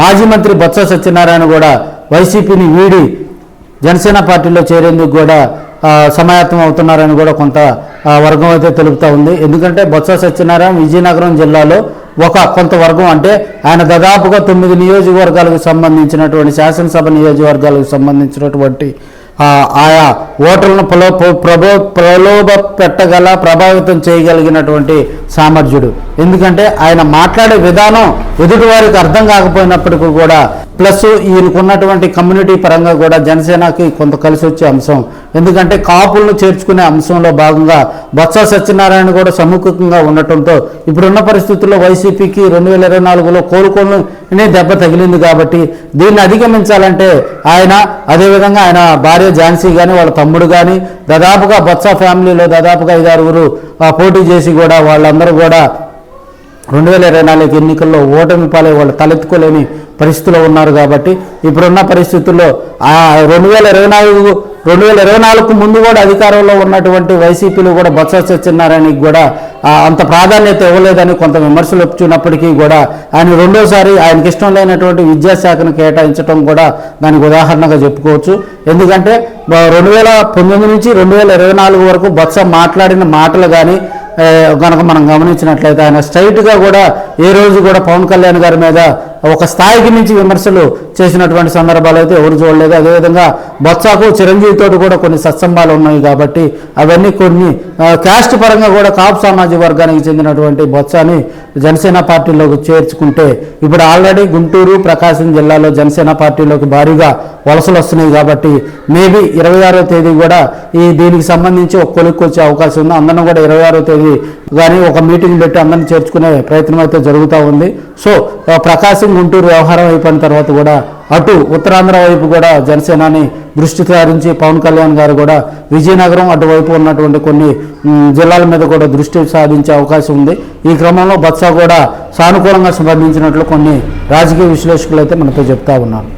మాజీ మంత్రి బొత్స సత్యనారాయణ కూడా వైసీపీని వీడి జనసేన పార్టీలో చేరేందుకు కూడా సమాయత్తం అవుతున్నారని కూడా కొంత వర్గం అయితే తెలుపుతూ ఉంది. ఎందుకంటే బొత్స సత్యనారాయణ విజయనగరం జిల్లాలో కొంత వర్గం, అంటే ఆయన దాదాపుగా 9 నియోజకవర్గాలకు సంబంధించినటువంటి శాసనసభ నియోజకవర్గాలకు సంబంధించినటువంటి ఆయా ఓటర్లను ప్రలోభ పెట్టగల ప్రభావితం చేయగలిగినటువంటి సామర్థ్యుడు. ఎందుకంటే ఆయన మాట్లాడే విధానం ఎదుటివారికి అర్థం కాకపోయినప్పటికీ కూడా ప్లస్ ఈయనకున్నటువంటి కమ్యూనిటీ పరంగా కూడా జనసేనకి కొంత కలిసి వచ్చే అంశం. ఎందుకంటే కాపులను చేర్చుకునే అంశంలో భాగంగా బొత్స సత్యనారాయణ కూడా సముఖంగా ఉండటంతో ఇప్పుడున్న పరిస్థితుల్లో వైసీపీకి 2024లో కోలుకోని దెబ్బ తగిలింది. కాబట్టి దీన్ని అధిగమించాలంటే ఆయన, అదేవిధంగా ఆయన భార్య ఝాన్సీ కానీ వాళ్ళ తమ్ముడు కానీ దాదాపుగా బొత్స ఫ్యామిలీలో దాదాపుగా 5-6 పోటీ చేసి కూడా వాళ్ళందరూ కూడా 2024 ఎన్నికల్లో ఓటమి పాలై వాళ్ళు తలెత్తుకోలేని పరిస్థితిలో ఉన్నారు. కాబట్టి ఇప్పుడున్న పరిస్థితుల్లో 2024కు ముందు కూడా అధికారంలో ఉన్నటువంటి వైసీపీలో కూడా బొత్స సత్యనారాయణకి కూడా అంత ప్రాధాన్యత ఇవ్వలేదని కొంత విమర్శలు వచ్చినప్పటికీ కూడా ఆయన రెండోసారి ఆయనకి ఇష్టం లేనటువంటి విద్యాశాఖను కేటాయించడం కూడా దానికి ఉదాహరణగా చెప్పుకోవచ్చు. ఎందుకంటే 2019 నుంచి 2024 వరకు బొత్స మాట్లాడిన మాటలు కానీ కనుక మనం గమనించినట్లయితే ఆయన స్ట్రైట్గా కూడా ఏ రోజు కూడా పవన్ కళ్యాణ్ గారి మీద ఒక స్థాయికి మించి విమర్శలు చేసినటువంటి సందర్భాలు అయితే ఎవరు చూడలేదు. అదేవిధంగా బొత్సకు చిరంజీవితో కూడా కొన్ని సత్సంబాలు ఉన్నాయి. కాబట్టి అవన్నీ కొన్ని క్యాస్ట్ పరంగా కూడా కాపు సామాజిక వర్గానికి చెందినటువంటి బొత్సని జనసేన పార్టీలోకి చేర్చుకుంటే ఇప్పుడు ఆల్రెడీ గుంటూరు, ప్రకాశం జిల్లాలో జనసేన పార్టీలోకి భారీగా వలసలు వస్తున్నాయి. కాబట్టి మేబీ 26వ తేదీ కూడా దీనికి సంబంధించి ఒక కొలిక్కి వచ్చే అవకాశం ఉంది. అందరం కూడా 26వ తేదీ కానీ ఒక మీటింగ్ పెట్టి అందరిని చేర్చుకునే ప్రయత్నం అయితే జరుగుతూ ఉంది. సో ప్రకాశం, గుంటూరు వ్యవహారం అయిపోయిన తర్వాత కూడా అటు ఉత్తరాంధ్ర వైపు కూడా జనసేనని దృష్టి సారించి పవన్ కళ్యాణ్ గారు కూడా విజయనగరం అటువైపు ఉన్నటువంటి కొన్ని జిల్లాల మీద కూడా దృష్టి సాధించే అవకాశం ఉంది. ఈ క్రమంలో బొత్స కూడా సానుకూలంగా స్పందించినట్లు కొన్ని రాజకీయ విశ్లేషకులు అయితే మనతో చెప్తా ఉన్నారు.